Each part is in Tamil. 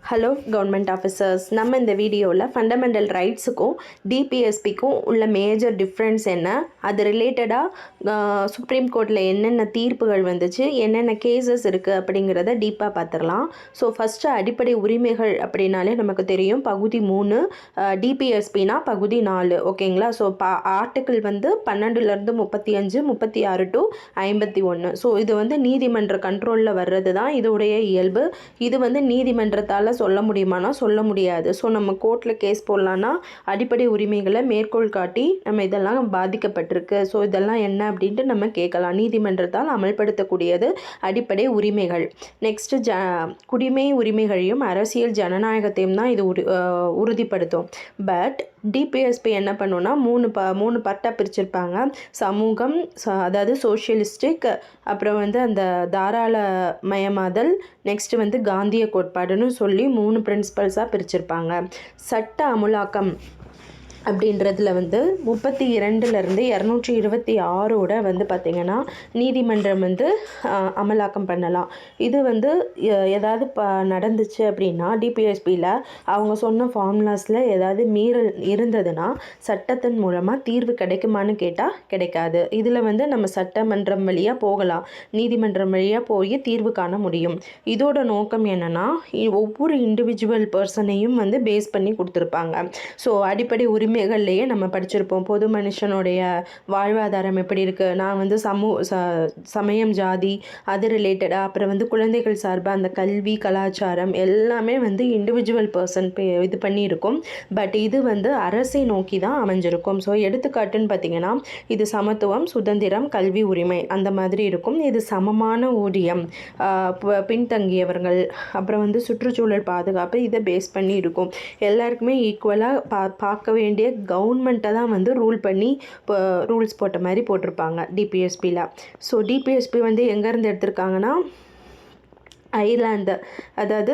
ஹலோ கவர்மெண்ட் ஆஃபீஸர்ஸ், நம்ம இந்த வீடியோவில் ஃபண்டமெண்டல் ரைட்ஸுக்கும் டிபிஎஸ்பிக்கும் உள்ள மேஜர் டிஃப்ரென்ஸ் என்ன, அது ரிலேட்டடாக சுப்ரீம் கோர்ட்டில் என்னென்ன தீர்ப்புகள் வந்துச்சு, என்னென்ன கேசஸ் இருக்குது அப்படிங்கிறத டீப்பாக பார்த்துடலாம். ஸோ ஃபஸ்ட்டு அடிப்படை உரிமைகள் அப்படின்னாலே நமக்கு தெரியும், பகுதி 3, டிபிஎஸ்பினா பகுதி 4. ஓகேங்களா? ஸோ ஆர்டிக்கிள் வந்து 12லேருந்து 35, 36 to 51. ஸோ இது வந்து நீதிமன்ற கண்ட்ரோலில் வர்றது தான் இதோடைய இயல்பு. இது வந்து நீதிமன்றத்தால் சொல்ல முடியுமானா சொல்ல முடியாது. ஸோ நம்ம கோர்ட்டில் கேஸ் போடலான்னா அடிப்படை உரிமைகளை மேற்கோள் காட்டி நம்ம இதெல்லாம் பாதிக்கப்பட்டிருக்கு, ஸோ இதெல்லாம் என்ன அப்படின்ட்டு நம்ம கேட்கலாம். நீதிமன்றத்தால் அமல்படுத்தக்கூடியது அடிப்படை உரிமைகள். நெக்ஸ்ட்டு குடிமை உரிமைகளையும் அரசியல் ஜனநாயகத்தையும் தான் இது உறுதிப்படுத்தும். பட் டிபிஎஸ்பி என்ன பண்ணுன்னா மூணு பார்ட்டாக பிரிச்சிருப்பாங்க. சமூகம், அதாவது சோஷியலிஸ்டிக், அப்புறம் வந்து அந்த தாராளமயமாதல், நெக்ஸ்ட்டு வந்து காந்திய கோட்பாடுன்னு சொல்லி 3 பிரின்சிபல்ஸாக பிரிச்சிருப்பாங்க. சட்ட அமுலாக்கம் அப்படின்றதுல வந்து 32லேருந்து 226 வந்து பார்த்திங்கன்னா நீதிமன்றம் வந்து அமலாக்கம் பண்ணலாம். இது வந்து ஏதாவது நடந்துச்சு அப்படின்னா டிபிஎஸ்பியில் அவங்க சொன்ன ஃபார்முலாஸில் ஏதாவது மீறல் இருந்ததுன்னா சட்டத்தின் மூலமாக தீர்வு கிடைக்குமான்னு கேட்டால் கிடைக்காது. இதில் வந்து நம்ம சட்டமன்றம் வழியாக போகலாம், நீதிமன்றம் வழியாக போய் தீர்வு காண முடியும். இதோட நோக்கம் என்னென்னா, ஒவ்வொரு இண்டிவிஜுவல் பர்சனையும் வந்து பேஸ் பண்ணி கொடுத்துருப்பாங்க. ஸோ அடிப்படை உரிமைகள்லேயே நம்ம படிச்சிருப்போம், பொது மனுஷனுடைய வாழ்வாதாரம் எப்படி இருக்குது, நான் வந்து சமயம், ஜாதி, அது ரிலேட்டடாக, அப்புறம் வந்து குழந்தைகள் சார்பாக அந்த கல்வி, கலாச்சாரம் எல்லாமே வந்து இண்டிவிஜுவல் பர்சன் இது பண்ணியிருக்கும். பட் இது வந்து அரசை நோக்கி தான் அமைஞ்சிருக்கும். ஸோ எடுத்துக்காட்டுன்னு பார்த்திங்கன்னா, இது சமத்துவம், சுதந்திரம், கல்வி உரிமை அந்த மாதிரி இருக்கும். இது சமமான ஊதியம், பின்தங்கியவர்கள், அப்புறம் வந்து சுற்றுச்சூழல் பாதுகாப்பு, இதை பேஸ் பண்ணி இருக்கும். எல்லாருக்குமே ஈக்குவலாக பார்க்க வேண்டிய கவர்மெண்ட்டை தான் வந்து ரூல்ஸ் போட்ட மாதிரி போட்டிருப்பாங்க டிபிஎஸ்பியில். ஸோ டிபிஎஸ்பி வந்து எங்கேருந்து எடுத்திருக்காங்கன்னா அயர்லாந்து, அதாவது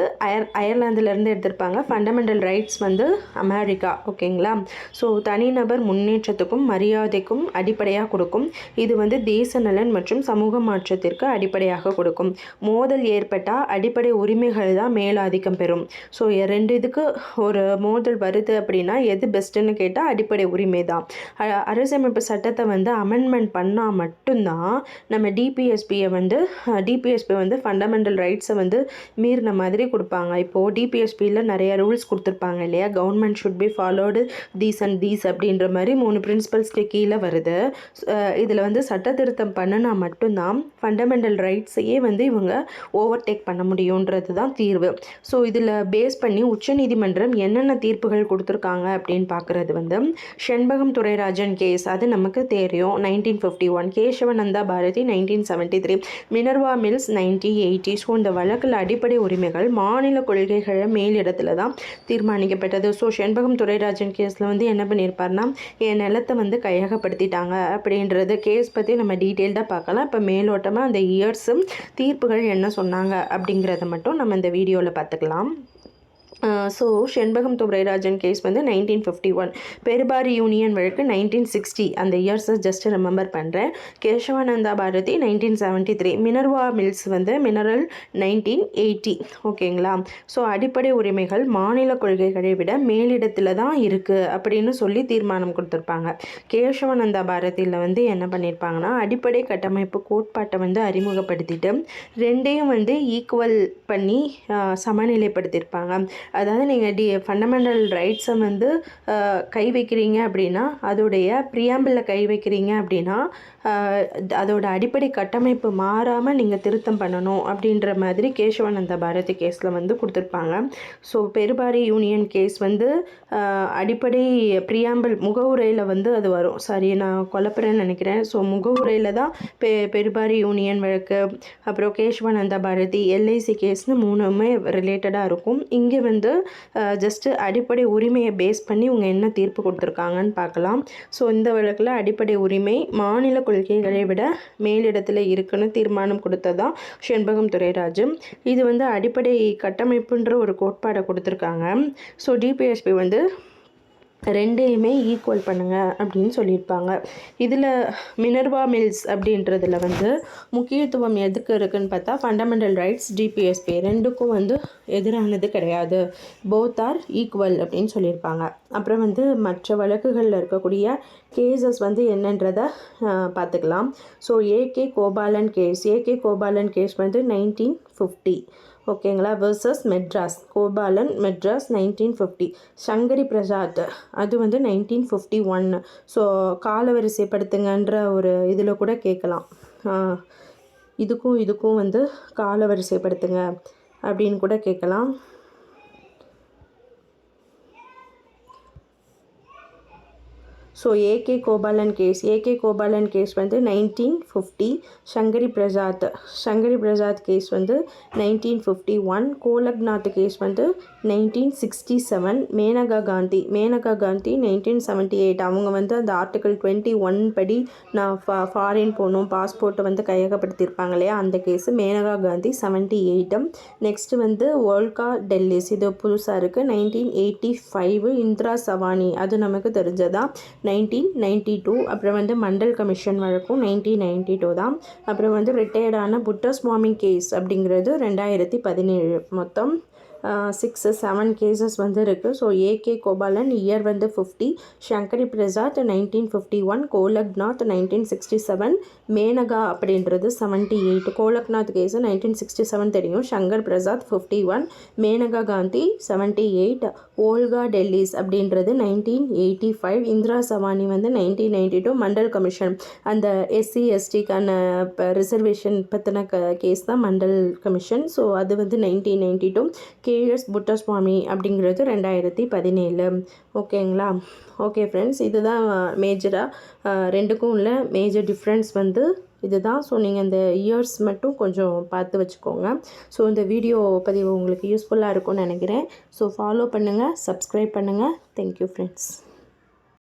அயர்லாந்துலேருந்து எடுத்திருப்பாங்க. ஃபண்டமெண்டல் ரைட்ஸ் வந்து அமெரிக்கா. ஓகேங்களா? ஸோ தனிநபர் முன்னேற்றத்துக்கும் மரியாதைக்கும் அடிப்படையாக கொடுக்கும். இது வந்து தேச நலன் மற்றும் சமூக மாற்றத்திற்கு அடிப்படையாக கொடுக்கும். மோதல் ஏற்பட்டால் அடிப்படை உரிமைகள் தான் மேலாதிக்கம் பெறும். ஸோ 2 இதுக்கு ஒரு மோதல் வருது அப்படின்னா எது பெஸ்ட்டுன்னு கேட்டால் அடிப்படை உரிமை தான். அரசமைப்பு சட்டத்தை வந்து அமெண்ட்மெண்ட் பண்ணால் மட்டும்தான் நம்ம டிபிஎஸ்பி வந்து ஃபண்டமெண்டல் ரைட்ஸ் வந்து மீறின மாதிரி கொடுப்பாங்க. இப்போது டிபிஎஸ்பியில் நிறைய ரூல்ஸ் கொடுத்துருப்பாங்க இல்லையா, government should be followed these and these அப்படின்ற மாதிரி 3 பிரின்சிபல்ஸ்க்கு கீழே வருது. இதில் வந்து சட்ட திருத்தம் பண்ணினா மட்டும்தான் ஃபண்டமெண்டல் ரைட்ஸையே வந்து இவங்க ஓவர்டேக் பண்ண முடியுன்றது தான் தீர்வு. ஸோ இதில் பேஸ் பண்ணி உச்சநீதிமன்றம் என்னென்ன தீர்ப்புகள் கொடுத்துருக்காங்க அப்படின்னு பார்க்குறது வந்து செண்பகம் துரைராஜன் கேஸ், அது நமக்கு தெரியும், 1951, கேசவநந்தா பாரதி 1973, மினர்வா மில்ஸ் 1980. ஸோ இந்த வழக்கில் அடிப்படை உரிமைகள் மாநில கொள்கைகளை மேலிடத்தில் தான் தீர்மானிக்கப்பட்டது. ஸோ செண்பகம் துரைராஜன் கேஸில் வந்து என்ன பண்ணியிருப்பார்னா, என் நிலத்தை வந்து கையகப்படுத்திட்டாங்க அப்படின்றது கேஸ் பற்றி நம்ம டீட்டெயில்டாக பார்க்கலாம். இப்போ மேலோட்டமாக அந்த இயர்ஸும் தீர்ப்புகள் என்ன சொன்னாங்க அப்படிங்கிறத மட்டும் நம்ம இந்த வீடியோவில் பார்த்துக்கலாம். ஸோ செண்பகம் துரைராஜன் கேஸ் வந்து 1951, பெருபாரி யூனியன் வழக்கு 1960, அந்த இயர்ஸை ஜஸ்ட் ரிமெம்பர் பண்ணுறேன். கேசவானந்தா பாரதி 1973, மினர்வா மில்ஸ் வந்து மினரல் 1980. ஓகேங்களா? ஸோ அடிப்படை உரிமைகள் மாநில கொள்கைகளை விட மேலிடத்தில் தான் இருக்குது அப்படின்னு சொல்லி தீர்மானம் கொடுத்துருப்பாங்க. கேசவானந்தா பாரதியில் வந்து என்ன பண்ணியிருப்பாங்கன்னா, அடிப்படை கட்டமைப்பு கோட்பாட்டை வந்து அறிமுகப்படுத்திட்டு 2ஐயும் வந்து ஈக்குவல் பண்ணி சமநிலைப்படுத்தியிருப்பாங்க. அதாவது நீங்கள் ஃபண்டமெண்டல் ரைட்ஸை வந்து கை வைக்கிறீங்க அப்படின்னா, அதோடைய ப்ரியாம்பிளில் கை வைக்கிறீங்க அப்படின்னா அதோட அடிப்படை கட்டமைப்பு மாறாமல் நீங்கள் திருத்தம் பண்ணணும் அப்படின்ற மாதிரி கேசவானந்தா பாரதி கேஸில் வந்து கொடுத்துருப்பாங்க. ஸோ பெருபாரி யூனியன் கேஸ் வந்து அடிப்படை ப்ரியாம்பிள் முகவுரையில் வந்து அது வரும். சரி, நான் குழப்புறேன்னு நினைக்கிறேன். ஸோ முகவுரையில் தான் பெருபாரி யூனியன் வழக்கு, அப்புறம் கேசவானந்தா பாரதி, எல்ஐசி கேஸ்னு 3மே ரிலேட்டடாக இருக்கும். இங்கே வந்து ஜஸ்ட்டு அடிப்படை உரிமையை பேஸ் பண்ணி இவங்க என்ன தீர்ப்பு கொடுத்துருக்காங்கன்னு பார்க்கலாம். ஸோ இந்த வழக்கில் அடிப்படை உரிமை மாநில கொள்கைகளை விட மேலிடத்தில் இருக்குன்னு தீர்மானம் கொடுத்ததான் செண்பகம் துரைராஜு. இது வந்து அடிப்படை கட்டமைப்புன்ற ஒரு கோட்பாடை கொடுத்துருக்காங்க. ஸோ டிபிஎஸ்பி வந்து ரெண்டையுமே ஈக்குவல் பண்ணுங்கள் அப்படின்னு சொல்லியிருப்பாங்க. இதில் மினர்வா மில்ஸ் அப்படின்றதுல வந்து முக்கியத்துவம் எதுக்கு இருக்குதுன்னு பார்த்தா ஃபண்டமெண்டல் ரைட்ஸ் டிபிஎஸ்பி ரெண்டுக்கும் வந்து எதிரானது கிடையாது, போத் ஆர் ஈக்குவல் அப்படின்னு சொல்லியிருப்பாங்க. அப்புறம் வந்து மற்ற வழக்குகளில் இருக்கக்கூடிய கேசஸ் வந்து என்னன்றதை பார்த்துக்கலாம். ஸோ ஏகே கோபாலன் கேஸ் வந்து 1950 ஓகேங்களா, வெர்சஸ் மெட்ராஸ் கோபாலன் மெட்ராஸ் 1950. சங்கரி பிரசாத் அது வந்து 1951. ஸோ காலவரிசைப்படுத்துங்கன்ற ஒரு இதில் கூட கேட்கலாம். இதுக்கும் வந்து காலவரிசைப்படுத்துங்க அப்படின்னு கூட கேட்கலாம். ஸோ ஏகே கோபாலன் கேஸ் வந்து 1950. சங்கரி பிரசாத் கேஸ் வந்து 1951. கோலக்நாத் கேஸ் வந்து 1967. மேனகா காந்தி 1978. அவங்க வந்து அந்த ஆர்டிகல் 21 படி நான் ஃபாரின் போகணும், பாஸ்போர்ட்டை வந்து கையகப்படுத்தியிருப்பாங்க இல்லையா, அந்த கேஸு மேனகா காந்தி 78. நெக்ஸ்ட்டு வந்து ஓல்கா டெல்லிஸ், இது புதுசாக இருக்குது, 1985. இந்திரா சவானி அது நமக்கு தெரிஞ்சதான் 1992. அப்புறம் வந்து மண்டல் கமிஷன் வழக்கும் 1992 தான். அப்புறம் வந்து ரிட்டையர்டான புட்டஸ்வாமி கேஸ் அப்படிங்கிறது 2017. மொத்தம் 6-7 கேசஸ் வந்து இருக்குது. ஸோ ஏகே கோபாலன் இயர் வந்து 50, சங்கரி பிரசாத் 1951, கோலக்நாத் 1967, மேனகா அப்படின்றது 78. கோலக்நாத் கேஸு 1967 தெரியும், சங்கர் பிரசாத் 51, மேனகா காந்தி 78, ஓல்கா டெல்லிஸ் அப்படின்றது 1985, இந்திரா சவானி வந்து 1992. மண்டல் கமிஷன் அந்த SC STக்கான ரிசர்வேஷன் பற்றின கேஸ் தான் மண்டல் கமிஷன். ஸோ அது வந்து 1992. KS புட்டஸ்வாமி அப்படிங்கிறது 2017. ஓகேங்களா? ஓகே ஃப்ரெண்ட்ஸ், இதுதான் மேஜராக ரெண்டுக்கும் உள்ள மேஜர் டிஃப்ரென்ஸ் வந்து இதுதான். ஸோ நீங்கள் இந்த இயர்ஸ் மட்டும் கொஞ்சம் பார்த்து வச்சுக்கோங்க. ஸோ இந்த வீடியோ பதிவு உங்களுக்கு யூஸ்ஃபுல்லாக இருக்கும்னு நினைக்கிறேன். ஸோ ஃபாலோ பண்ணுங்கள், சப்ஸ்கிரைப் பண்ணுங்கள். Thank you friends.